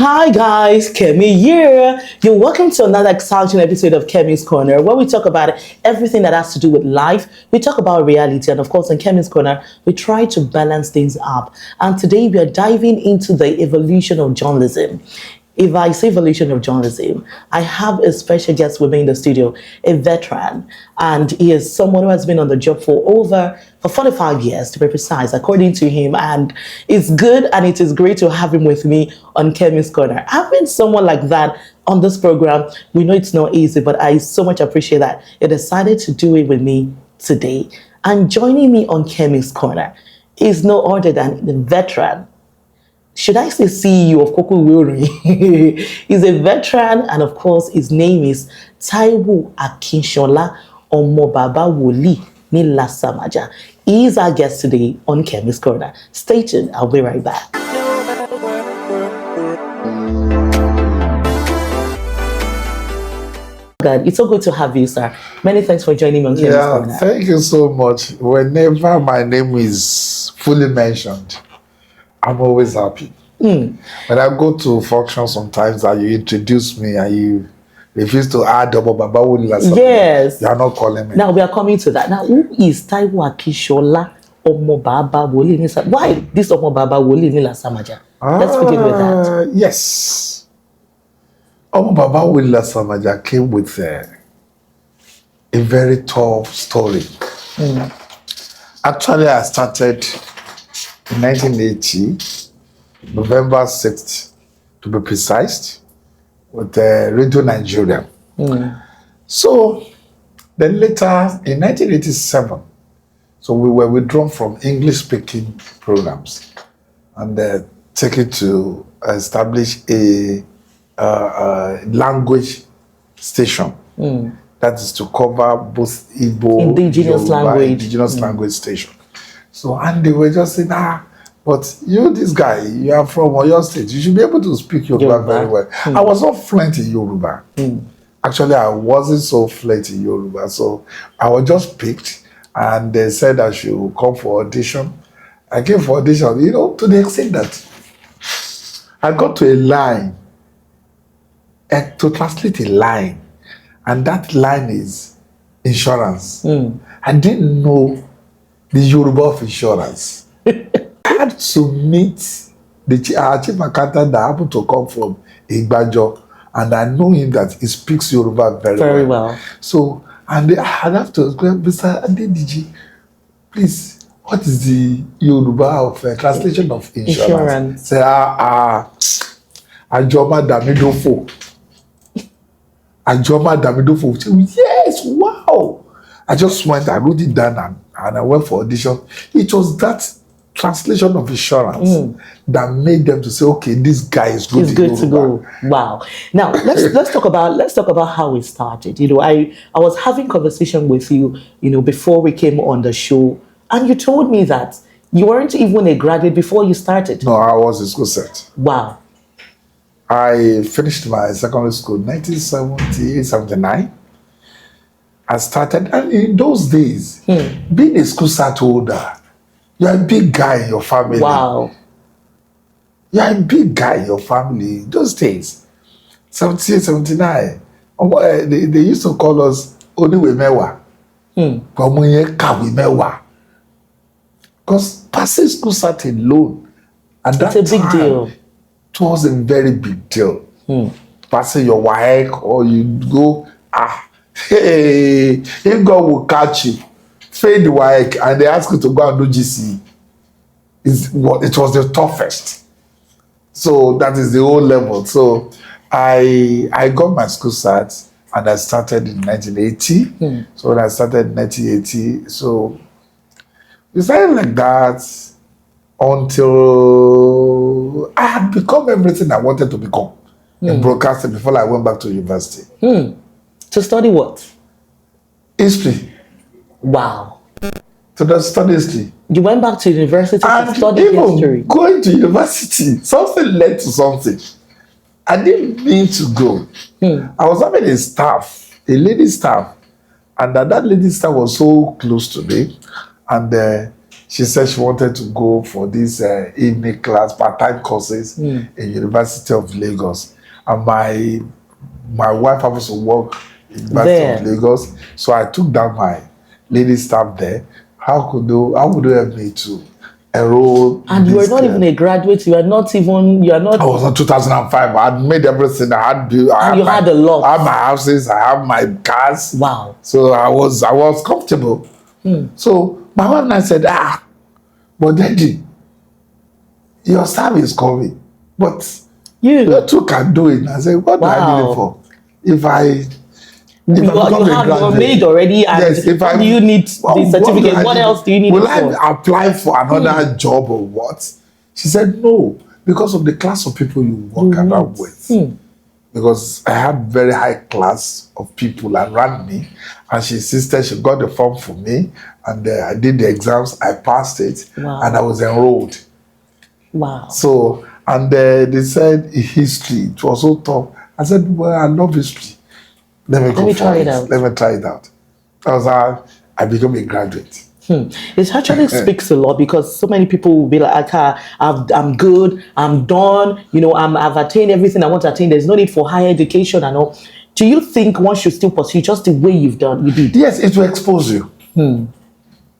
Hi guys, Kemi here. You're welcome to another exciting episode of Kemi's Corner, where we talk about everything that has to do with life. We talk about reality, and of course, in Kemi's Corner, we try to balance things up. And today we are diving into the evolution of journalism. If I say evolution of journalism, I have a special guest with me in the studio, a veteran, and he is someone who has been on the job for 45 years, to be precise, according to him. And it's good and it is great to have him with me on Kemi's Corner. Having someone like that on this program, we know it's not easy, but I so much appreciate that he decided to do it with me today. And joining me on Kemi's Corner is no other than the veteran. Should I say CEO of Koko Wuri? He's a veteran, and of course, his name is Taiwo Akinsola Omo Baba Woli ni Lasamaja. He is our guest today on Kemi's Corner. Stay tuned, I'll be right back. God, it's so good to have you, sir. Many thanks for joining me on Kemi's Corner. Thank you so much. Whenever my name is fully mentioned, I'm always happy. When I go to functions sometimes and you introduce me and you refuse to add Omo Baba Woli Lasamaja, yes, you are not calling me. Now we are coming to that. Now, who is Taiwo Akinsola Omo Baba Woli ni Lasamaja? Why this Omo Baba Woli ni Lasamaja? Let's begin with that. Yes. Omo Baba Woli Lasamaja came with a very tough story. Actually, I started in 1980, November 6th, to be precise, with Radio Nigerian. So, then later, in 1987, so we were withdrawn from English-speaking programs and taken to establish a language station that is to cover both Igbo, indigenous language station. So, and they were just saying, but you, this guy, you are from Oyo State, you should be able to speak Yoruba very well. I was not fluent in Yoruba. Actually, I wasn't so fluent in Yoruba. So, I was just picked, and they said I should come for audition. I came for audition, to the extent that I got to a line, to translate a line, and that line is insurance. I didn't know the Yoruba of insurance. I had to meet our chief accountant that happened to come from Igbajo, and I know him that he speaks Yoruba very well. So, and I had to go, Mr. Adediji, please, what is the Yoruba of translation of insurance? Say, Ajoma Damidofo. Ajoma Damidofo. Say, yes, wow. I just went, I wrote it down, and I went for audition. It was that translation of insurance that made them to say, okay, this guy is good. He's good to go. Wow. Now let's talk about how it started. I was having conversation with you, before we came on the show, and you told me that you weren't even a graduate before you started. No, I was a school set. Wow. I finished my secondary school in 1978, 79. I started, and in those days, being a school set holder, you're a big guy in your family. Wow. You're a big guy in your family. Those days, 78, 79, they used to call us Oniwemewa. Because passing school set alone, at that it's a big deal. It was a very big deal. Passing your WAEC, or you go, hey, if God will catch you, fail the WAEC, and they ask you to go and do GC, it was the toughest. So that is the whole level. So I got my school start, and I started in 1980. So when I started in 1980, so we started like that until I had become everything I wanted to become in broadcasting before I went back to university. To study what? History. Wow. To study history. You went back to university to study history. Going to university, something led to something. I didn't mean to go. I was having a lady staff, and that lady staff was so close to me, and She said she wanted to go for this evening class, part-time courses in University of Lagos. And my wife happens to work in University of Lagos, so I took down my lady staff there. How would you help me to enroll? And you were not even a graduate. You are not. I was in 2005. I had made everything. I had a lot. I have my houses. I have my cars. Wow. So I was comfortable. So my wife and I said, but Daddy, your staff is coming, but you two can do it. I said, what do I need it for? If I have your maid already, and yes, do you need the certificate? What else do you need? Will I apply for another job or what? She said no, because of the class of people you work around with. Because I had very high class of people around me, and she insisted. She got the form for me, and I did the exams. I passed it, and I was enrolled. Wow. So, and they said history. It was so tough. I said, well, I love history. Let me try it out. Let me try it out. That was how I became a graduate. It actually speaks a lot, because so many people will be like, I'm good, I'm done, I've attained everything I want to attain. There's no need for higher education and all. Do you think one should still pursue just the way you did? Yes, it will expose you.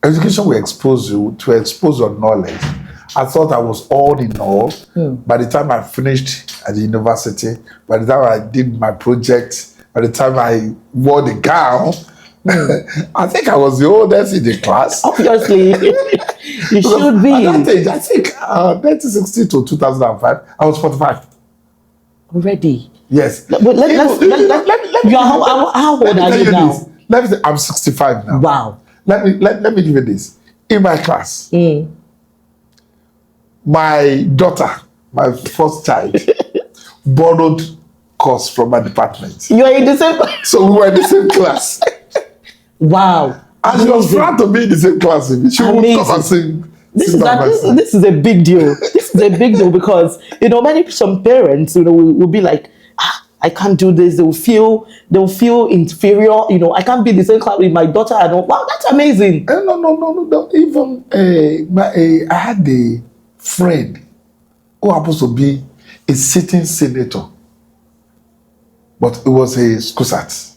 Education will expose you, to expose your knowledge. I thought I was all in all. By the time I finished at the university, by the time I did my project, by the time I wore the gown, I think I was the oldest in the class. Obviously, you should be. At that age, I think 1960 to 2005, I was 45. Already? Yes. How old are you now? Let me say, I'm 65 now. Wow. Let me give you this. In my class, my daughter, my first child, borrowed course from my department. You are in the same class? So we were in the same class. Wow. And she was proud to be in the same class with me. She would come and sing. This is a big deal. This is a big deal, because some parents will be like, I can't do this. They'll feel inferior. I can't be in the same class with my daughter. And all. Wow, that's amazing. No. Even I had a friend who happens to be a sitting senator, but it was a SCOSAT.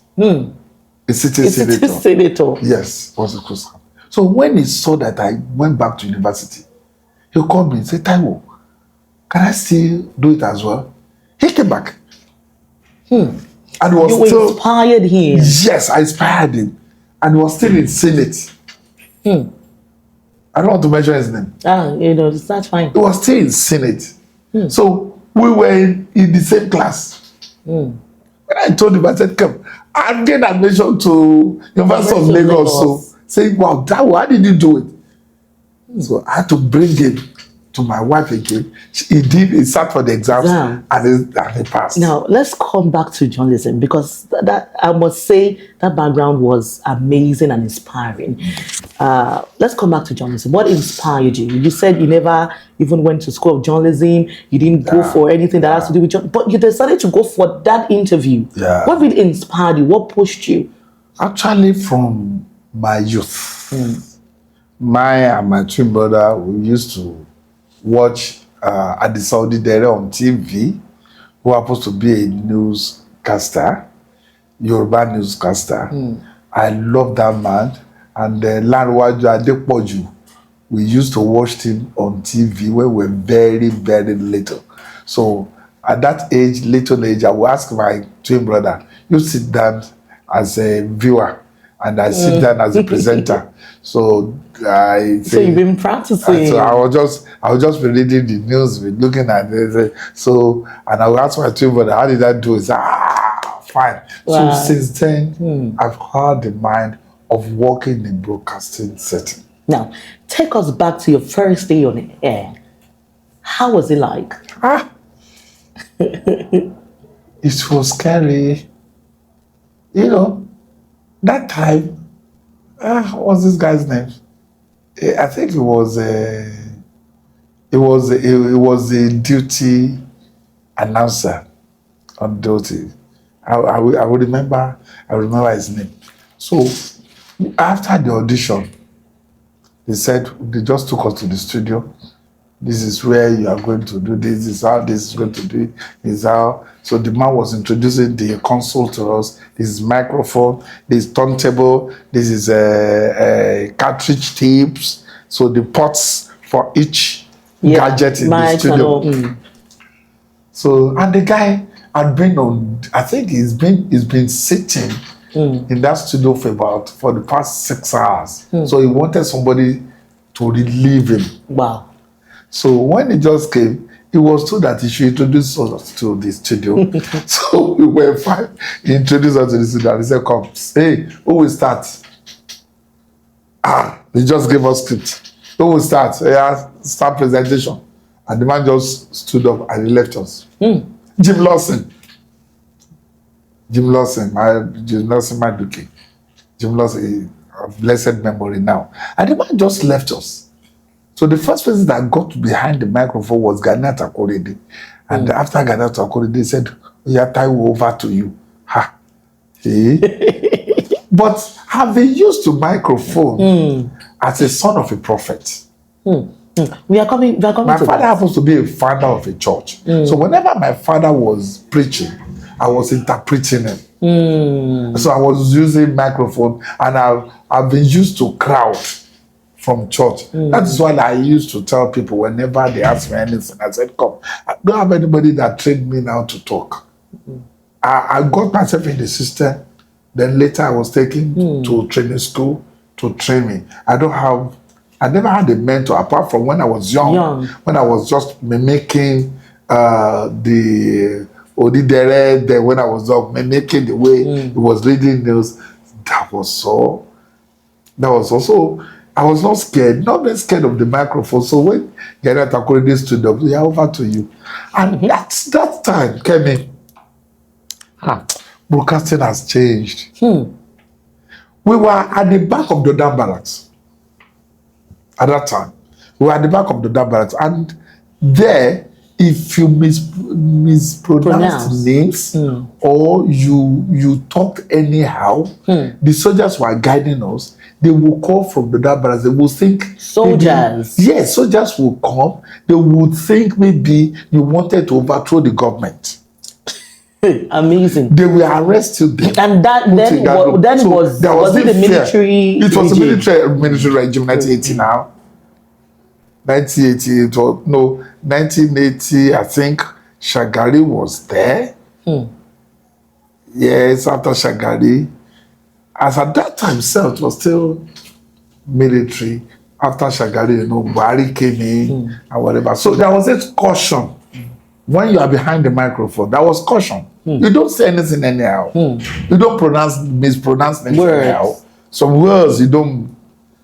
A sitting senator. Yes, it was a SCOSAT. So when he saw that I went back to university, he called me and said, Taiwo, can I still do it as well? He came back. And you inspired him. Yes, I inspired him. And he was still in Senate. I don't want to mention his name. That's fine. He was still in Senate. So we were in the same class. When I told him, I said, come, I'm getting admission to University of Lagos. So saying, wow, how did you do it? So I had to bring him to my wife again. He sat for the exams and he passed. Now, let's come back to journalism, because that I must say that background was amazing and inspiring. Let's come back to journalism. What inspired you? You said you never even went to school of journalism. You didn't go for anything that has to do with journalism, but you decided to go for that interview. What really inspired you? What pushed you? Actually, from my youth, my and my twin brother, we used to watch at the Saudi Dere on TV, who happens to be a newscaster, Yoruba newscaster. I love that man. And Lanwaju Adepoju, we used to watch him on TV when we were very, very little. So at that age, little age, I will ask my twin brother, you sit down as a viewer, and I sit down as a presenter. So you've been practicing. So I was just be reading the news, be looking at it. So, and I will ask my twin brother, how did I do it? He said, fine. Wow. So since then, I've had the mind of working in broadcasting setting. Now, take us back to your first day on the air. How was it like? It was scary. That time, what's this guy's name? I think it was a duty announcer on duty. I would remember his name. So after the audition, They said, they just took us to the studio. This is where you are going to do this. This is how this is going to do it. This is how. So the man was introducing the console to us. This is microphone. This is turntable. This is a cartridge tapes. So the ports for each gadget in the studio. So, and the guy had been on, I think he's been sitting in that studio for the past 6 hours. So he wanted somebody to relieve him. Wow. So when he just came, he was told that he should introduce us to the studio. So we were fine. He introduced us to the studio and he said, come, hey, who will start? They just gave us script. Who will start? Yeah, start presentation. And the man just stood up and he left us. Jim Lawson, Maduke. Jim Lawson, a blessed memory now. And the man just left us. So the first person that got behind the microphone was Ghana Takorede. And after Ghana Takorede, they said, yeah, Taiwo, over to you. Ha. Hey. But having used to microphone as a son of a prophet. We are coming my to father happens to be a father of a church. So whenever my father was preaching, I was interpreting him. So I was using microphone, and I've been used to crowd from church. That is why I used to tell people whenever they ask me anything, I said, come, I don't have anybody that trained me now to talk. I got myself in the system. Then later I was taken to training school to train me. I never had a mentor apart from when I was young. When I was just mimicking the Odidere, when I was mimicking the way he was reading news. That was also, I was not scared, not very scared of the microphone. So when Ghana Takorede stood up, yeah, over to you. And that's that time, Kemi, broadcasting has changed. We were at the back of the Dam Barracks. At that time, we were at the back of the Dam Barracks, and there, if you mispronounce names or you talked anyhow, the soldiers were guiding us. They will call from the Dam Barracks. They will think soldiers. Yes, soldiers will come. They would think maybe you wanted to overthrow the government. Amazing. They will arrest you there. And was it the military? It was a military regime, 1980 now. 1980, I think Shagari was there. Yes, after Shagari. As at that time, it was still military. After Shagari, Buhari came in and whatever. So there was this caution. When you are behind the microphone, that was caution. You don't say anything anyhow. You don't mispronounce anything anyhow. Some words you don't.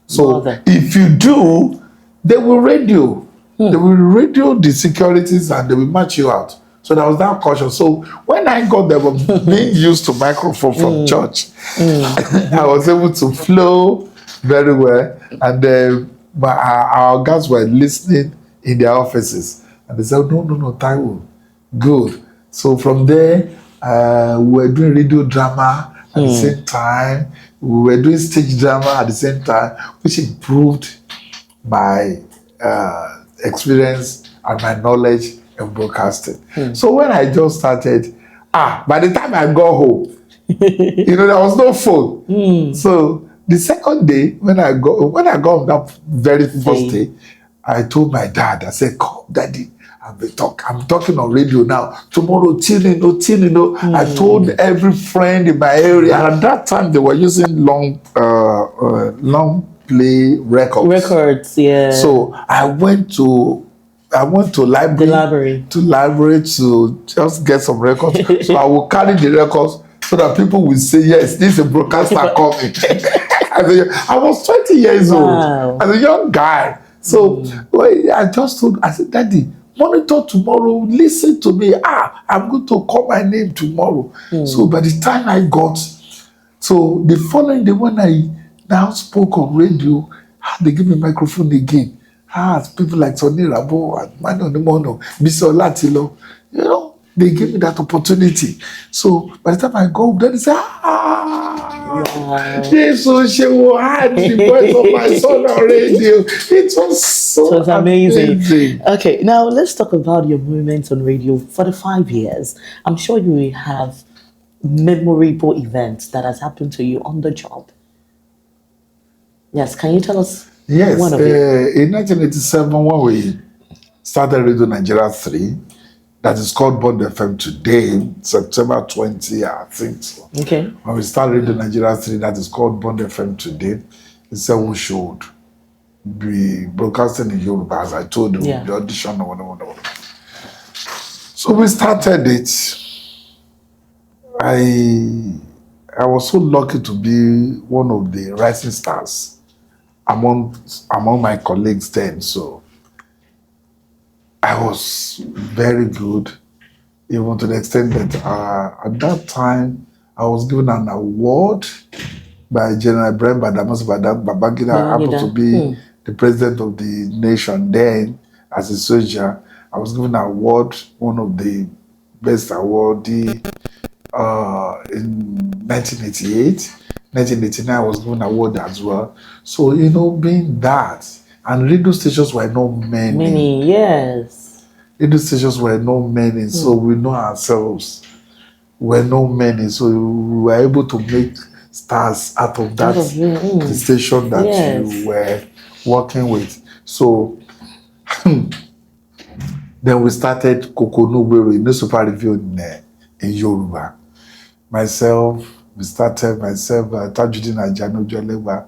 So if you do, they will radio. They will radio the securities and they will match you out. So there was that caution. So when I got there, being used to microphone from church, I was able to flow very well. And our guys were listening in their offices. And they said, no, Taiwo, good. So from there, we were doing radio drama at the same time. We were doing stage drama at the same time, which improved my experience and my knowledge in broadcasting. So when I just started, by the time I got home, there was no phone. So the second day, when I got on that very first day, I told my dad, I said, come, Daddy, I'm talking on radio now. Tomorrow, I told every friend in my area. And at that time, they were using long play records. Yeah. So I went to library to just get some records. So I will carry the records so that people will say, yes, this is a broadcaster coming. I was 20 years old as a young guy. So I said, Daddy, monitor tomorrow, listen to me. I'm going to call my name tomorrow. So by the time I got, so the following day when I now spoke on radio, they gave me a microphone again. People like Sonny Rabo and Mani Onimono, Mr. Latilo, they gave me that opportunity. So by the time I go, then they say, Yes, so she will had the voice of my son on radio. It was so It was amazing. Okay, now let's talk about your moments on radio for the 5 years. I'm sure you will have memorable events that has happened to you on the job. Yes, can you tell us one of it? In 1987, when we started Radio Nigeria 3, that is called Bond FM today, September 20, I think so. Okay. When we started Radio Nigeria 3, that is called Bond FM today, it said we should be broadcasting in Yoruba, as I told you, the audition or whatever. So we started it. I was so lucky to be one of the rising stars among my colleagues then. So I was very good, even to the extent that at that time I was given an award by General Ibrahim Babangida. Happened to be the president of the nation then as a soldier. I was given an award, one of the best awardee in 1988. 1989 I was given an award as well. So, being that, and radio stations were not many. Many, yes. Radio stations were not many, so we know ourselves. We're not many, so we were able to make stars out of that the station that you were working with. So then we started Kokonubero in newspaper review in Yoruba. Myself, Tajudeen Ajano Jolegba.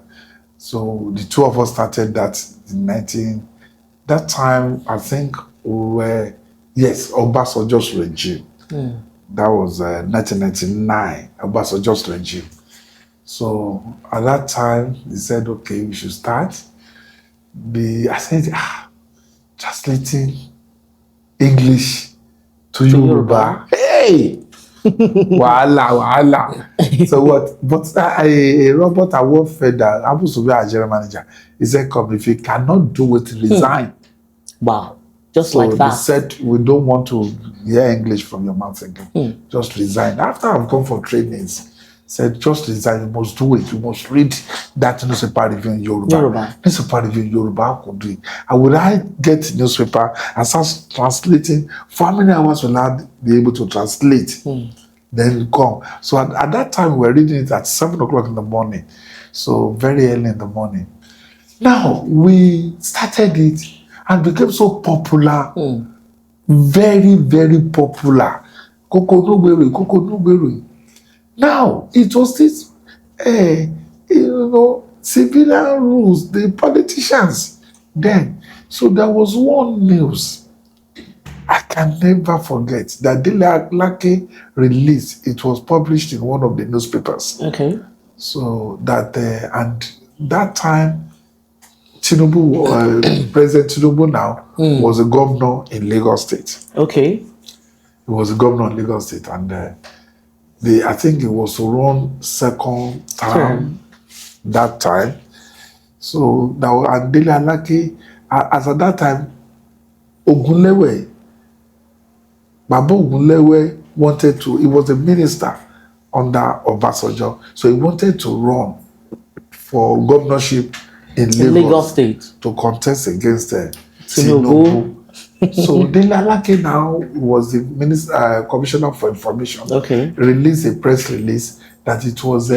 So the two of us started that in that time, I think we were, Obasanjo's regime. That was 1999, Obasanjo's regime. So at that time, he said, okay, we should start. I said, translating English to Yoruba. Hey! Wahala. So what? But Robert Award that happens to be our general manager. He said, come, if you cannot do it, resign. Wow. Just so like that. They said, we don't want to hear English from your mouth again. Just resign. After I've gone for trainings, said, just resign, you must do it. You must read that newspaper review in Yoruba. Newspaper review in Yoruba, I could do it. And would I get newspaper and start translating? For how many hours will I be able to translate? Then come. So at that time, we were reading it at 7 o'clock in the morning. So very early in the morning. Now, we started it and became so popular. Very, very popular. Kokonubere. Now, it was this, civilian rules, the politicians then. So there was one news I can never forget that Lake released. It was published in one of the newspapers. Okay. So that, and that time, Tinubu, President Tinubu now, was a governor in Lagos State. Okay. He was a governor in Lagos State, and I think it was to run second term that time. So now, and Dele Alake, as at that time, Baba Ogunlewe wanted to, he was a minister under Obasanjo, so he wanted to run for governorship in Lagos State to contest against Tinubu. So Dele Alake now was the minister, commissioner for information. Okay. Released a press release that it was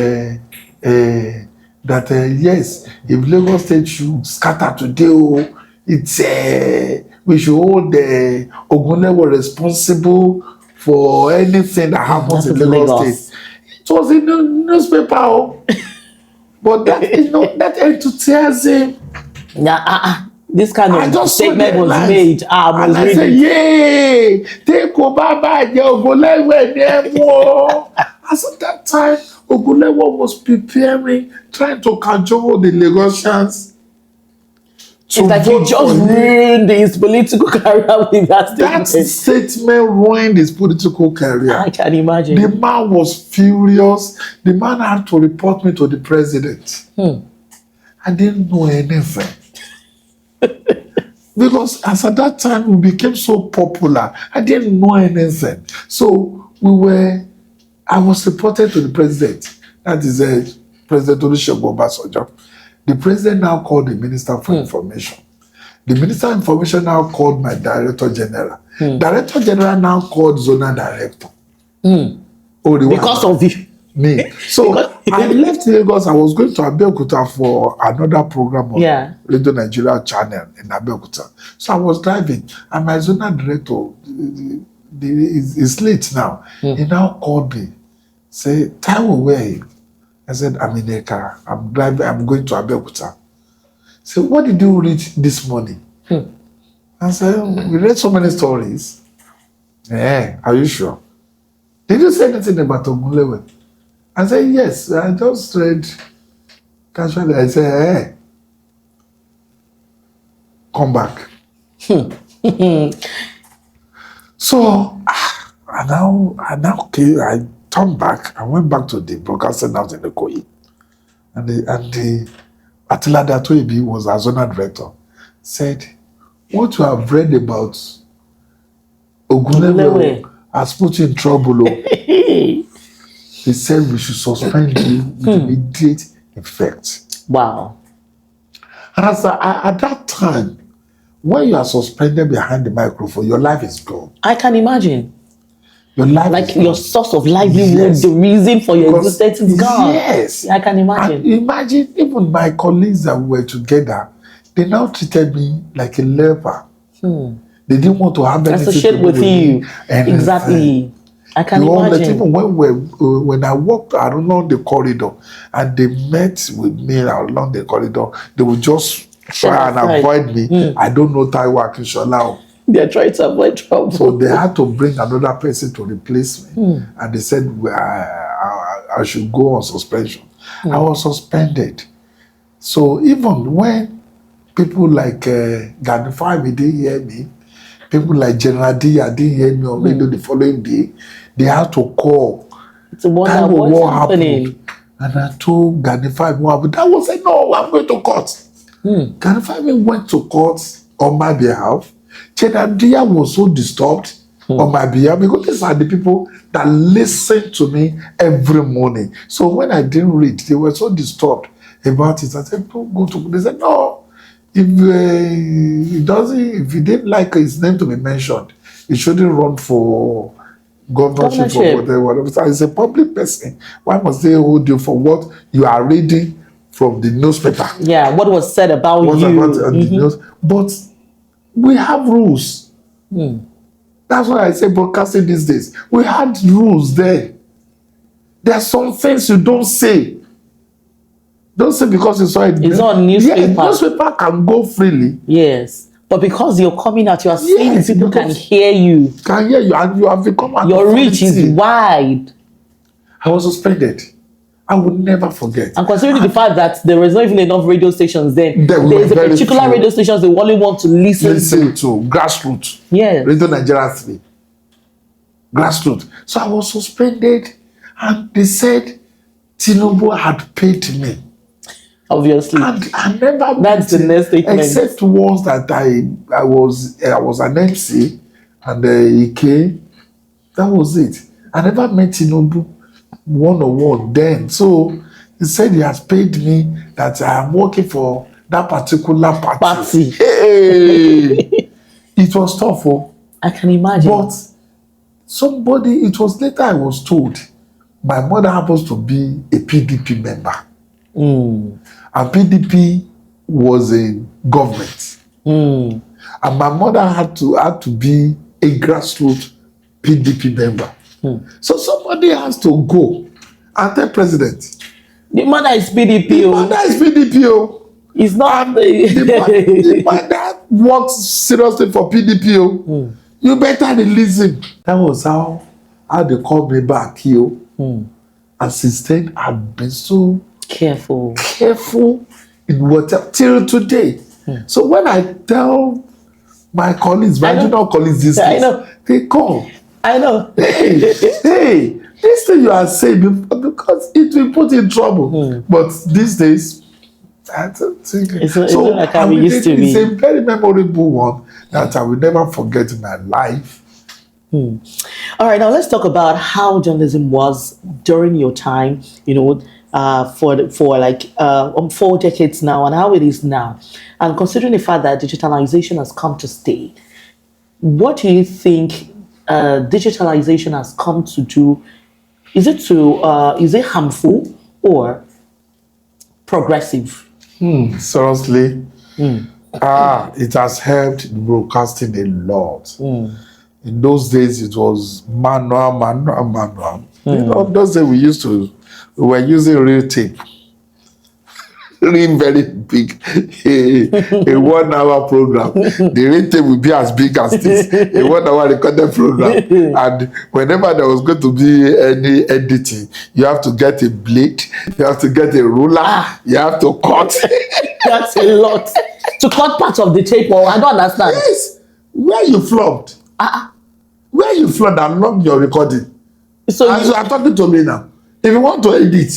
yes, if Lagos State should scatter today, it's we should hold Ogunlewe responsible for anything that happens in Lagos State. It was in the newspaper, but that that enthusiasm. This kind of statement was made. And I said, yay! Take Obaba Ogunlewe. As at that time, Ogunlewe was preparing, trying to cajole the Lagosians. It's like he just ruined his political career with that statement. That statement ruined his political career. I can imagine. The man was furious. The man had to report me to the president. I didn't know anything. Because as at that time we became so popular, I didn't know anything. So I was reported to the president. That is President Olusegun Obasanjo. The president now called the Minister for Information. The Minister of Information now called my Director General. Director General now called Zonal Director. Because of you. Me. So I left Lagos. I was going to Abeokuta for another program on Radio Nigeria channel in Abeokuta. So I was driving, and my Zonal Director is late now. He now called me. Say, Taiwo, where are you? I said, I'm in a car. I'm driving. I'm going to Abeokuta. So what did you read this morning? I said, we read so many stories. Yeah, are you sure? Did you say anything about Ogunlewe? I said, yes, I just read casually. I said, hey, come back. So I turned back. I went back to the broadcasting house in the Koyi. And the Atila Datoibi was our zonal director. Said, what you have read about Ogunlewe has put you in trouble. He said we should suspend you with immediate effect. Wow. And at that time, when you are suspended behind the microphone, your life is gone. I can imagine. Your life like your source of livelihood, the reason for your existence is gone. Yes. I can imagine. And imagine even my colleagues that were together, they now treated me like a leper. They didn't want to have anything associate with you. Exactly. I can imagine. Even when I walked around the corridor and they met with me along the corridor, they would just try and avoid me. I don't know Taiwo Akinsola. They're trying to avoid trouble. So they had to bring another person to replace me. And they said I should go on suspension. I was suspended. So even when people like Gani Fahimi didn't hear me, people like General Dia didn't hear me on radio the following day, they had to call. To wonder what's happening. And I told Gani Fahimi, but that was no, I'm going to court. Gani Fahimi went to court on my behalf. General Dia was so disturbed on my behalf because these are the people that listen to me every morning. So when I didn't read, they were so disturbed about it. I said, don't go to. They said, no. If he didn't like his name to be mentioned, he shouldn't run for governorship or whatever. So as a public person, why must they hold you for what you are reading from the newspaper? Yeah, what was said about you. The news. But we have rules. That's why I say broadcasting these days. We had rules there. There are some things you don't say. Don't say because you saw it. It's on newspaper. Yeah, newspaper can go freely. Yes. But because you're coming out, you are saying people can hear you. Can hear you, and you have become your reach is wide. I was suspended. I would never forget. And considering the fact that there was not even enough radio stations then, there's a particular radio stations they only want to listen to. Grassroots. Yes. Radio Nigeria 3. Grassroots. So I was suspended, and they said Tinubu had paid me. Obviously. And I never that's the next statement. Except once that I was an MC and he came. That was it. I never met Tinubu one-on-one then. So he said he has paid me that I am working for that particular party. Hey! It was tough. I can imagine. But it was later I was told my mother happens to be a PDP member. And PDP was in government. And my mother had to be a grassroots PDP member. So somebody has to go and tell president. The mother is PDP. The mother is PDP. It's not the mother works seriously for PDP. You better release him. That was how they called me back here. And since then, I've been so careful in whatever till today. So when I tell my colleagues, my junior colleagues these days, they call. I know. Hey, this thing you are saying because it will put you in trouble. But these days, I don't think it's not like how it used to be. It's a very memorable one that I will never forget in my life. All right, now let's talk about how journalism was during your time, for like 4 decades now, and how it is now. And considering the fact that digitalization has come to stay, what do you think digitalization has come to do? Is it harmful or progressive? Seriously, it has helped broadcasting a lot. In those days, it was manual. Those days we were using real tape. Really very big, a 1 hour program. The real tape will be as big as this, a 1 hour recorded program. And whenever there was going to be any editing, you have to get a blade, you have to get a ruler, you have to cut. That's a lot. To cut part of the tape, well, I don't understand. Yes, where you flopped. Where you flopped along your recording. So you are talking to me now. If you want to edit,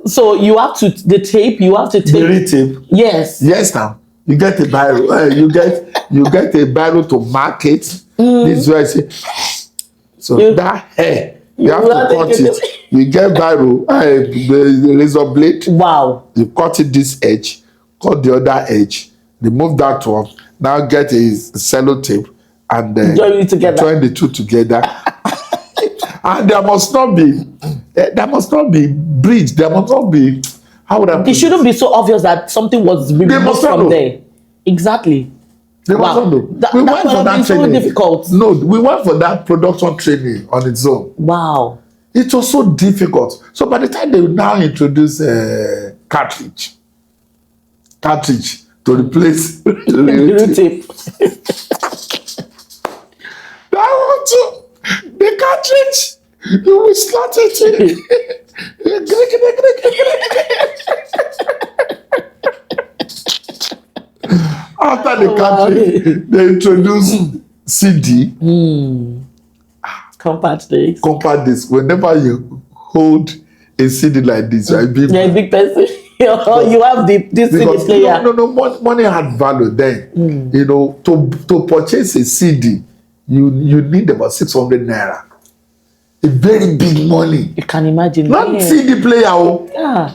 so you have to the tape. You have to take the tape. Yes. Yes. Now you get a biro. You get a biro to mark it. This is where I say. So that hair you have to cut it. You get biro, the razor blade. Wow. You cut it this edge, cut the other edge, remove that one. Now get a sellotape and join the two together. And there must not be bridge. There must not be. How would I put it? It shouldn't be so obvious that something was removed from there. Exactly. They must not know. We went for that training. So difficult. No, we went for that production training on its own. Wow. It was so difficult. So by the time they now introduce cartridge to replace the tape. That one too. The cartridge, you will slot it in. After the cartridge, they introduce CD. Compact disc. Compact disc. Whenever you hold a CD like this, you're a big person. You have this CD player. No, money had value then. To purchase a CD, you need about 600 naira. A very big money. You can imagine. Not CD player. Yeah.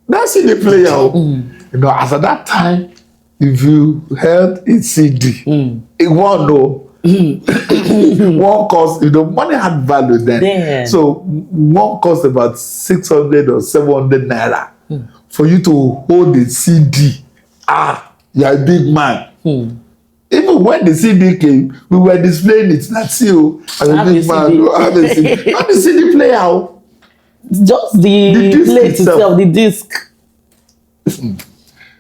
That CD player. As at that time, if you held a CD, it won't one cost, money had value then. Damn. So one cost about 600 or 700 naira for you to hold a CD. You're a big man. Even when the CD came, we were displaying it. That's you. As a big man, have a CD. Not the CD player. Just the plate itself, the disc.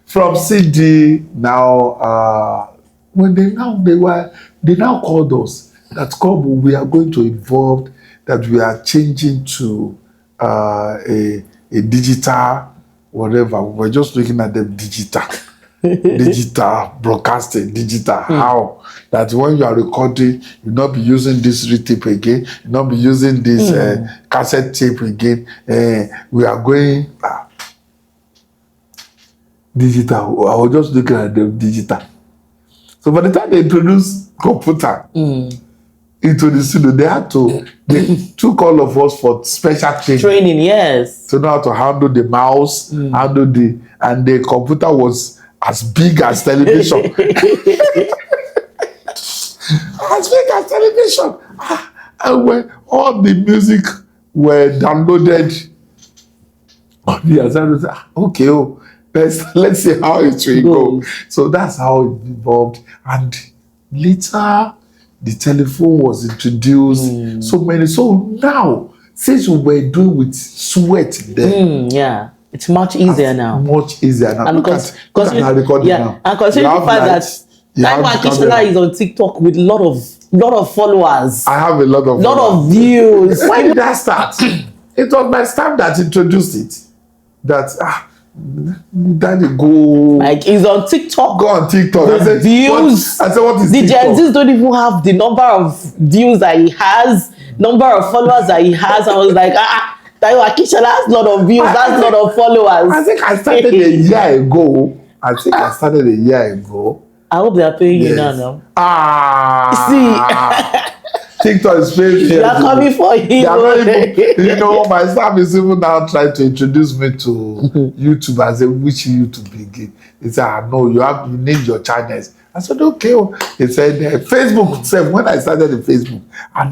From CD now, when they now called us that we are going to evolve, that we are changing to a digital whatever. We're just looking at them digital. Digital broadcasting, digital how that when you are recording, you not be using this tape again, you not be using this cassette tape again. We are going digital. I was just looking at the digital. So by the time they introduced computer into the studio, they took all of us for special training. Yes. To know how to handle the mouse, and the computer was as big as television. As big as television. And when all the music were downloaded on the other, let's see how it will go. So that's how it evolved. And later, the telephone was introduced. So now, since we were doing with sweat then, it's much easier now. Much easier now. And considering the fact that Taiwo Akinsola is on TikTok with a lot of followers. I have a lot of views. When did that start? It was my staff that introduced it. That Daddy go. Like he's on TikTok. Go on TikTok. I said, views. What is the TikTok? Gen Zs don't even have the number of views that he has, number of followers that he has. I was like, Taiwo Akinsola has a lot of views, that's a lot of followers. I think I started a year ago. I hope they are paying you now. No? Ah. TikTok is paying. They are coming for you. They are not even, you know, my staff is even now trying to introduce me to YouTube. I said, which YouTube begin? He said, no, you need your channels. I said, okay. He said, Facebook itself, when I started in Facebook, and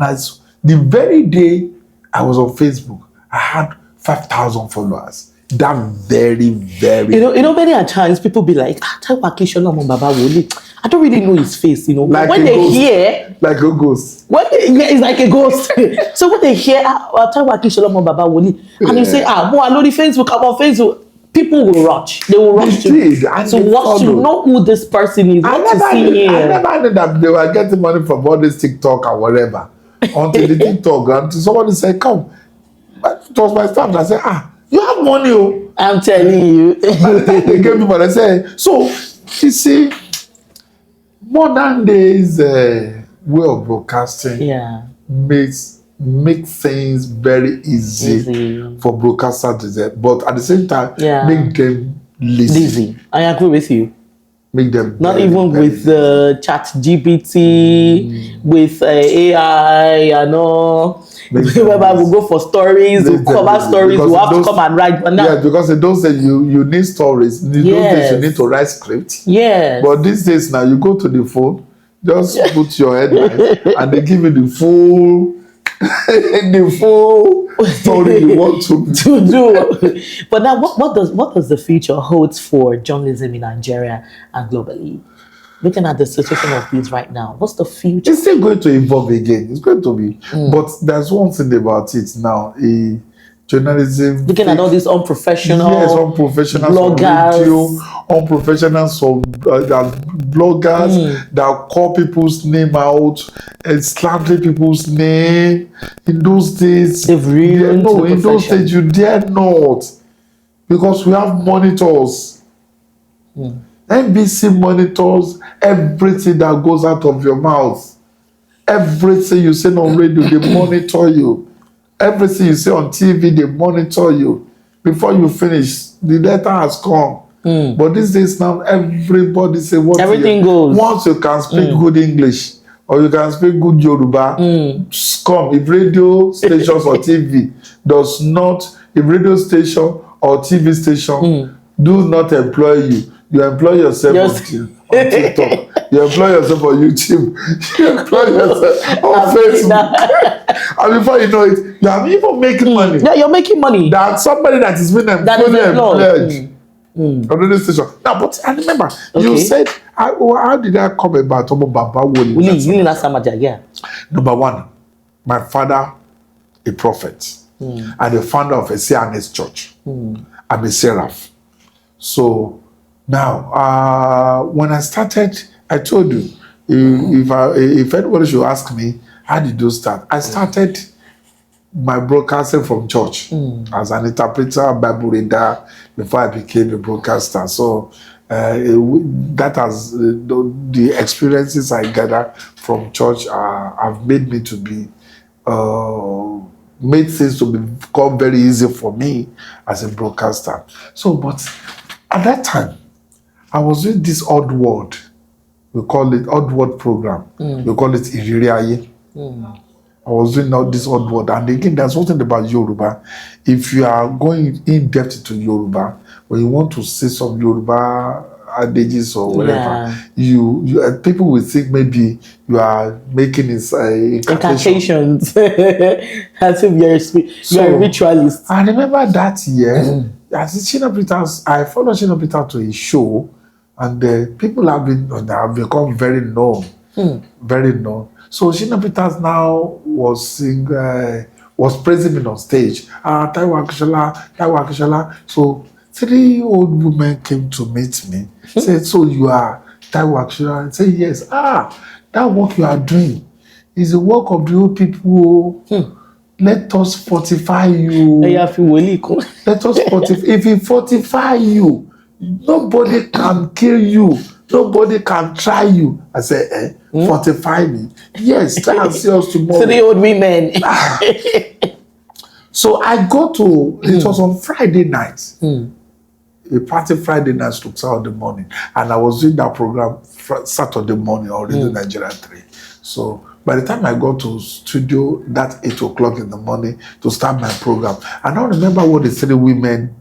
the very day I was on Facebook, I had 5,000 followers. That very, very. You know, many a times people be like, Taiwo Akinsola, Baba Woli. I don't really know his face, you know. Like when they hear, like a ghost. It's like a ghost. So when they hear Taiwo Akinsola, Baba Woli, and you say, boy, I know the Facebook, I'm on Facebook. People will rush. They will rush to watch to know who this person is. I never knew that they were getting money from all this TikTok or whatever. Until the TikTok, until somebody said, come. But it was my staff that said, you have money, oh. I'm telling you. They gave me money. I said, so, you see, modern days way of broadcasting make things very easy for broadcasters to do, but at the same time, make them lazy. I agree with you. Make them not very, even very with chat GPT, with AI and all. Whereby we go for stories, we cover stories, we have to come and write. But now, because in those days you need stories. In those days you need to write scripts. Yes. But these days now you go to the phone, just put your headline and they give you the full story you want to do. But now what does the future hold for journalism in Nigeria and globally? Looking at the situation of things right now, what's the future? It's still going to evolve again. It's going to be. But there's one thing about it now. Journalism. Looking at all these unprofessional. Yes, unprofessional bloggers. Radio, unprofessional bloggers that call people's name out and slander people's name. In those days, they've ruined the in those days you dare not, because we have monitors. NBC monitors everything that goes out of your mouth. Everything you say on radio, they monitor you. Everything you say on TV, they monitor you. Before you finish, the letter has come. But these days now, everybody say what everything goes. Once you can speak good English or you can speak good Yoruba, come. If radio stations or TV does not, if radio station or TV station do not employ you, you employ yourself on TikTok. You employ yourself on YouTube. You employ yourself on Facebook. And before you know it, you are even making money. Yeah, you're making money. That's somebody that is being employed on radio station. Now, but I remember you said, how did I come about Baba Woli? Number one, my father, a prophet, and the founder of a CNS church. I'm a seraph. So now, when I started, I told you, if anybody should ask me, how did you start? I started my broadcasting from church as an interpreter, Bible reader, before I became a broadcaster. So that has the experiences I gathered from church have made me to be made things to become very easy for me as a broadcaster. So, but at that time, I was doing this odd word. We call it odd word program. We call it Iririaye. I was doing this odd word. And again, there's something about Yoruba. If you are going in depth to Yoruba, when you want to say some Yoruba adages or whatever, you people will think maybe you are making incantations. As if you're a ritualist. I remember that year, as Shina Peters, I followed Shina Peters to a show, and people have become very known, very known. So Shina Peters now was praising me on stage. Taiwo Akinsola. So 3 old women came to meet me. Said, so you are Taiwo Akinsola? I said, yes. That work you are doing is the work of the old people. Let us fortify you. Let us fortify. If we fortify you, nobody can kill you. Nobody can try you. I said, fortify me. Yes, try and see us tomorrow. 3 old women. So I go to, it was on Friday night. a party Friday night to Saturday morning, and I was doing that program Saturday morning on Radio Nigerian 3. So by the time I got to studio that 8 o'clock in the morning to start my program, I don't remember what the three women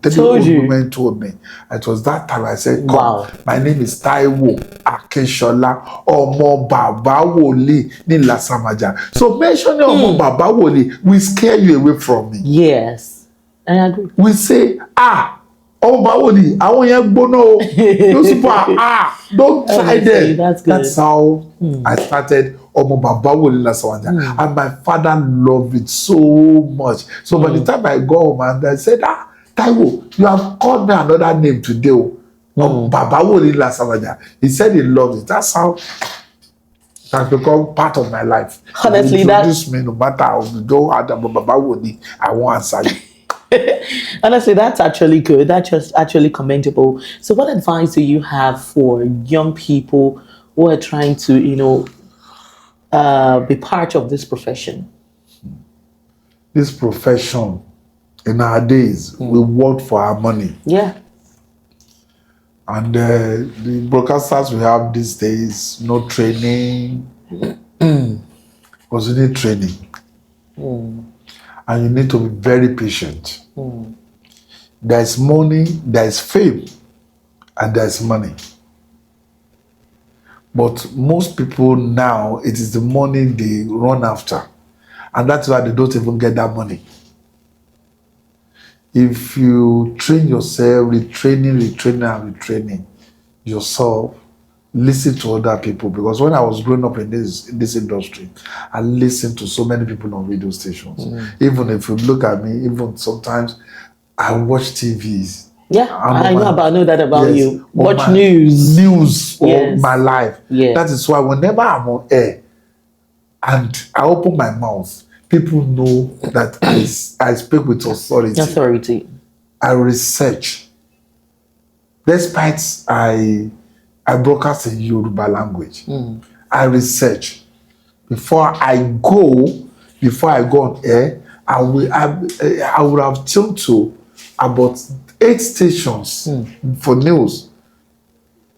told me. It was that time I said, "Come, wow. My name is Taiwo Akinsola, Omo Baba Woli ni Lasamaja." So mentioning Omo Baba Woli will scare you away from me. Yes, I agree. We say, Omo Baba Woli, I want you bono. Those people are, don't try them. That's how I started Omo Baba Woli Lasamaja, and my father loved it so much. So by the time I go home and I said, Taiwo, you have called me another name today. Baba Woli Lasamaja. He said he loved it. That's how it has become part of my life. Honestly, that's me. No matter how you don't add Baba Woli, I won't answer you. Honestly, that's actually good. That's just actually commendable. So, what advice do you have for young people who are trying to, be part of this profession? This profession, in our days, we work for our money. Yeah. And the broadcasters we have these days, no training. Because you need training. And you need to be very patient. There's money, there's fame, and there's money. But most people now, it is the money they run after. And that's why they don't even get that money. If you train yourself, retraining yourself, listen to other people. Because when I was growing up in this industry, I listened to so many people on radio stations. Even if you look at me, even sometimes I watch TVs. Yeah, I know that about you. Watch news all yes. my life. Yes. That is why whenever I'm on air and I open my mouth, people know that I speak with authority. I research. Despite I broadcast in Yoruba language, I research. Before I go on air, I would have tuned to about 8 stations for news.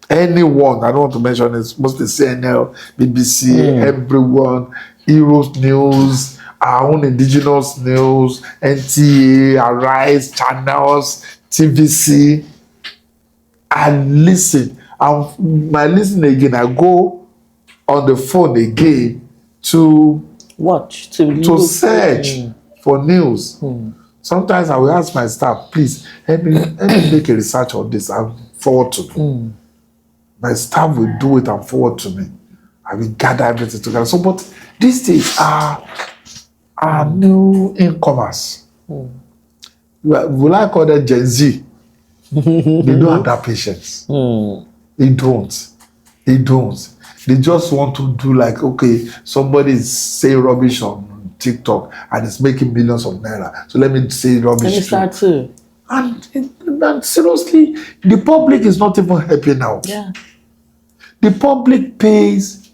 Anyone, I don't want to mention it, mostly CNN, BBC, everyone, Europe News, our own indigenous news, NTA, Arise, channels, TVC. I listen. My listening again, I go on the phone again to watch, to search for news. Sometimes I will ask my staff, please help me make a research on this and forward to me. My staff will do it and forward to me. I will gather everything together. So, but these days are new incomers. Will I call them Gen Z? They don't have that patience. They don't. They just want to do like, okay, somebody is saying rubbish on TikTok and it's making millions of naira. So let me say rubbish. Let me start too. And seriously, the public is not even helping out. Yeah. The public pays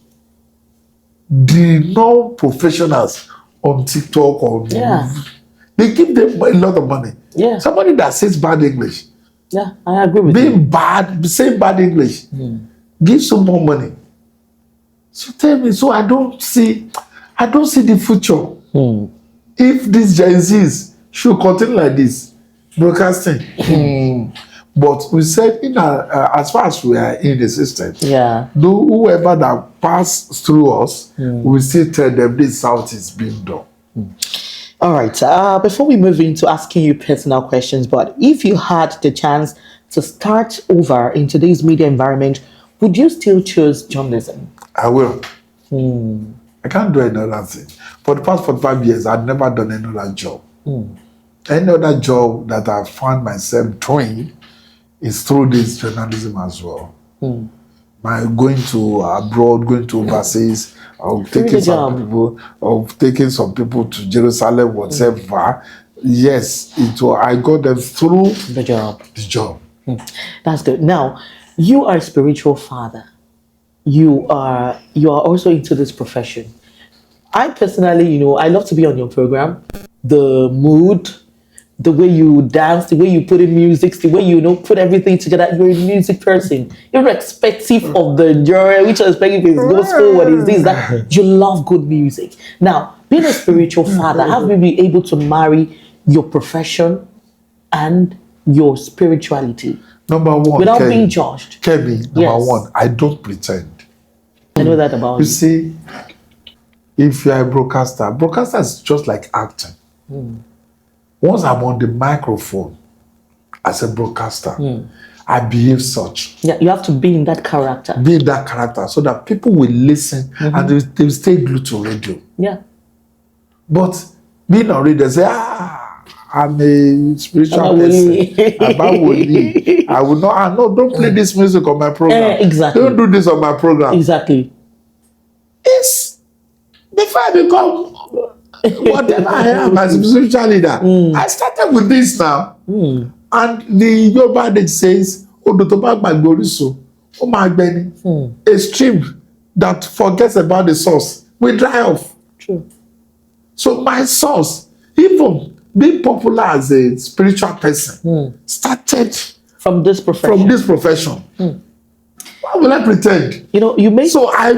the non-professionals on TikTok or they give them a lot of money. Yeah. Somebody that says bad English. Yeah, I agree with you. Saying bad English. Give some more money. So tell me, so I don't see the future. If these Gen Zs should continue like this, broadcasting. But we said, as far as we are in the system, whoever that pass through us, we still tell them this is how it is being done. All right. Before we move into asking you personal questions, but if you had the chance to start over in today's media environment, would you still choose journalism? I will. I can't do another thing. For the past 45 years, I've never done another job. Any other job that I found myself doing is through this journalism as well. My going to abroad, going to overseas, taking some people to Jerusalem, whatever. Yes, I got them through the job. That's good. Now, you are a spiritual father. You are also into this profession. I personally, I love to be on your program. The mood, the way you dance, the way you put in music, the way you put everything together. You're a music person, irrespective of the genre, which respective is gospel, what is this, that you love good music. Now, being a spiritual father, have you been able to marry your profession and your spirituality? Number one, without being judged. Kemi, number one, I don't pretend. I know that about you. You see, if you are a broadcaster is just like acting. Once I'm on the microphone as a broadcaster, I behave such. Yeah, you have to be in that character. Be in that character so that people will listen and they will stay glued to radio. Yeah. But being on radio, they say, I'm a spiritual person. I will not, don't play this music on my program. Exactly. Don't do this on my program. Exactly. It's before I become whatever I am as a spiritual leader. I started with this now. And the Yoruba adage says, a stream that forgets about the source will dry off. True. So my source, even being popular as a spiritual person, started from this profession. Why will I pretend? So I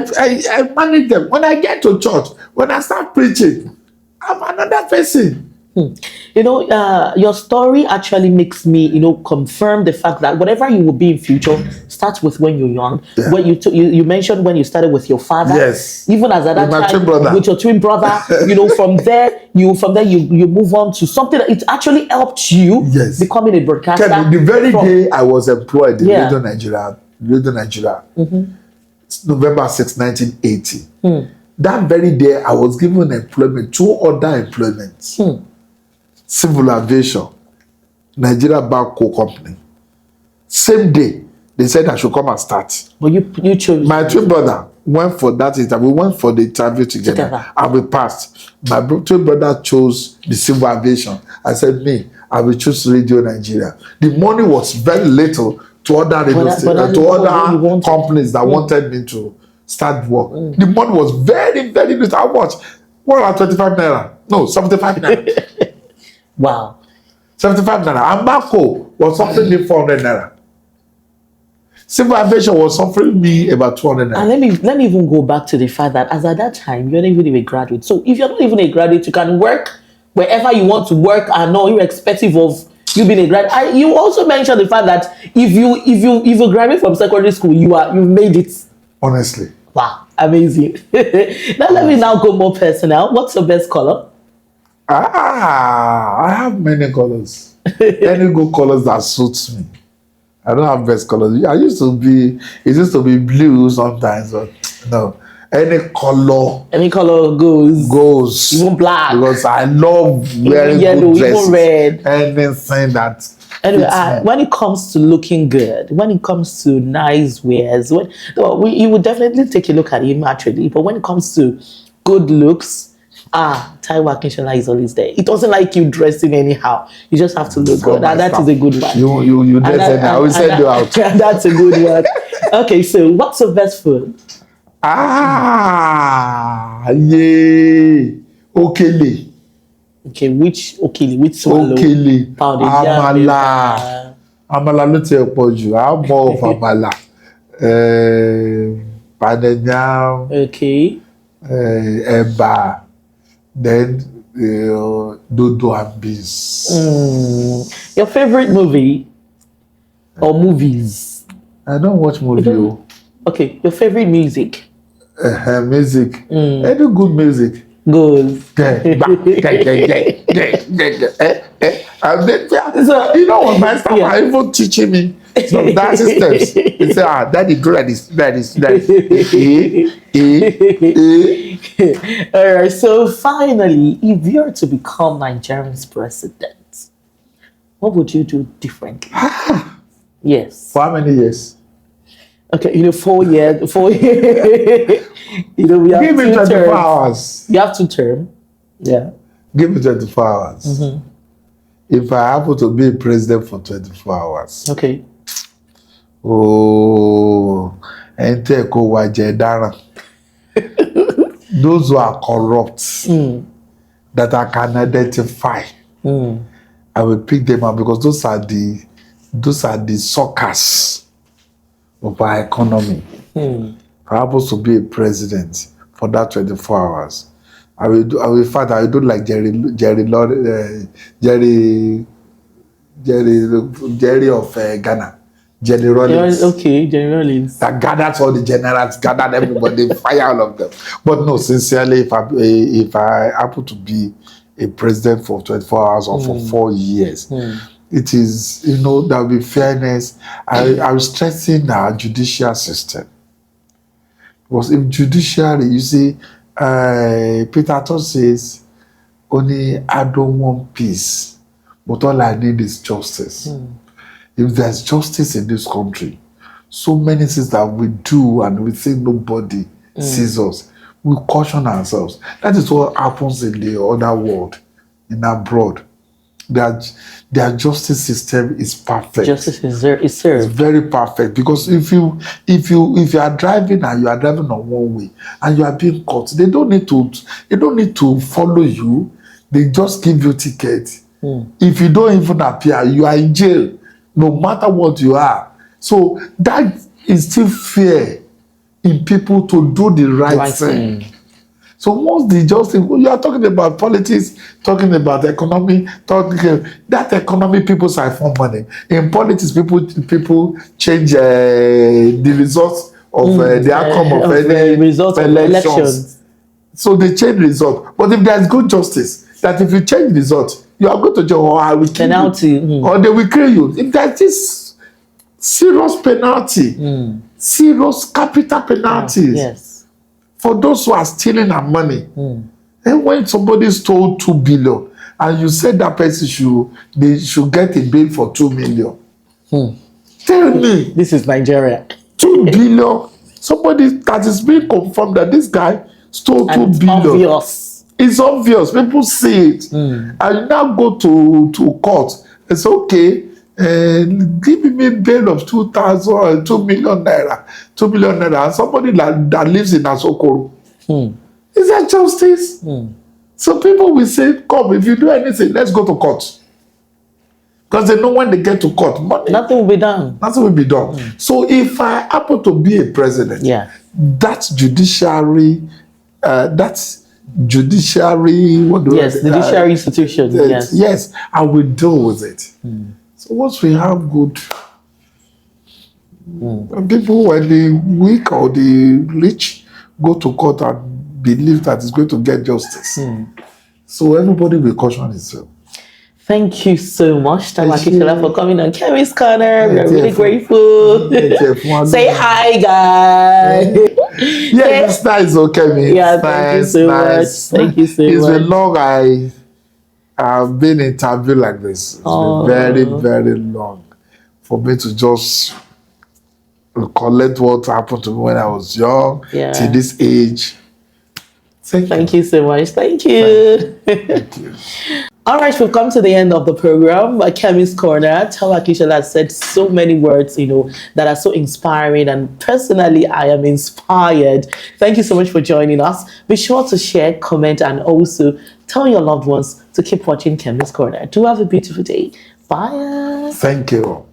manage them. When I get to church, when I start preaching, I'm another person. Your story actually makes me, confirm the fact that whatever you will be in future starts with when you're young. Yeah. When you mentioned when you started with your father. Yes. Even as at that time with your twin brother. From there you move on to something that it actually helped you becoming a broadcaster. The very day I was employed in Radio Nigeria. It's November 6, 1980. That very day I was given employment, 2 other employments. Civil aviation, Nigeria Bank Company. Same day, they said I should come and start. Well, you chose. My twin brother went for that interview. We went for the interview together. And we passed. My twin brother chose the civil aviation. I said, I will choose Radio Nigeria. The money was very little to other companies that wanted me to start work. The money was very, very little. How much? 125 naira. No, 75 naira. Wow. 75 naira. And Marco was offering me 400 naira. Civil aviation was offering me about 200 naira. And let me even go back to the fact that as at that time, you're not even a graduate. So if you're not even a graduate, you can work wherever you want to work and not irrespective of you being a graduate. You also mentioned the fact that if you graduate from secondary school, you've made it. Honestly. Wow, amazing. Now let me now go more personal. What's your best color? I have many colors. Any good colors that suits me. I don't have best colors. It used to be blue sometimes, but no. Any color goes. Even black. Because I love wearing yellow, good dresses. even red. Anything that. Anyway, when it comes to looking good, when it comes to nice wears, you would definitely take a look at him actually. But when it comes to good looks, Taiwo Akinsola is always there. It doesn't like you dressing anyhow. You just have to look good. And that is a good one. You dress I will send you out. That's a good one. Okay, so what's your best food? Okele. Okay, which okele? Which swallow? Okele. Amala. Amala ló ti pọ̀ jù. I'm more of amala. Panenya. Okay. Eba. Then dodo and beans. Your favorite movie or movies? I don't watch movie. Okay, your favorite music? Music. Any good music. Good. So, you know what my staff are even teaching me some dancing steps. They say, daddy, do like this. All right, so finally, if you're to become Nigerian's president, what would you do differently? Yes. For how many years? Okay, 4 years. 4 years. We have Give me 24 terms. hours. You have 2 terms. Yeah. Give me 24 hours. If I happen to be president for 24 hours. Okay. Those who are corrupt that I can identify I will pick them up because those are the suckers of our economy. If I happen to be a president for that 24 hours, I will do like Jerry of Ghana. Jerry Rollins. Okay, Jerry Rollins. That gathered all the generals, gathered everybody, fire all of them. But no, sincerely, if I happen to be a president for 24 hours or for 4 years, it is, there will be fairness. I will strengthen our judicial system. Because if judiciary, you see, Peter Tosh says, only I don't want peace, but all I need is justice. If there's justice in this country, so many things that we do and we think nobody sees us, we caution ourselves. That is what happens in the other world, in abroad. Their justice system is perfect. Justice is served. It's very perfect, because if you are driving and you are driving on one way and you are being caught, they don't need to follow you. They just give you ticket. If you don't even appear, you are in jail, no matter what you are. So that is still fair in people to do the right thing. So once the justice, you are talking about politics, talking about economy, that economy, people siphon money. In politics, people change the results of the outcome of any results of elections. So they change result. But if there is good justice, that if you change result, you are going to jail, or I will kill you, or they will kill you. If there is this serious penalty, serious capital penalties. Yes. For those who are stealing our money, and when somebody stole 2 billion and you said that person should get a bail for 2 million, tell me, this is Nigeria. 2 billion, somebody that is being confirmed that this guy stole 2 billion. Obvious. It's obvious. People see it, and you now go to court and say, okay, give me a bail of 2 million naira, 2 million naira, and somebody that lives in Asokoro. Is that justice? So people will say, come, if you do anything, let's go to court. Because they know when they get to court, nothing will be done. Nothing will be done. So if I happen to be a president, that's judiciary, judiciary institution. Yes, I will deal with it. So once we have good people, when the weak or the rich go to court and believe that it's going to get justice, so everybody will caution itself. Thank you so much, Taiwo Akinsola, for coming on Kemi's Corner. We're really grateful. Say hi, guys. It's nice, Kemi. Yeah, thank you so much. Thank you so much. It's been long I've been interviewed like this. It's been very, very long for me to just recollect what happened to me when I was young to this age. Thank you so much. Thank you. Thank you. All right, we've come to the end of the program. Kemi's Corner. Taiwo Akinsola said so many words, that are so inspiring, and personally, I am inspired. Thank you so much for joining us. Be sure to share, comment, and also tell your loved ones to keep watching Kemi's Corner. Do have a beautiful day. Bye. Thank you.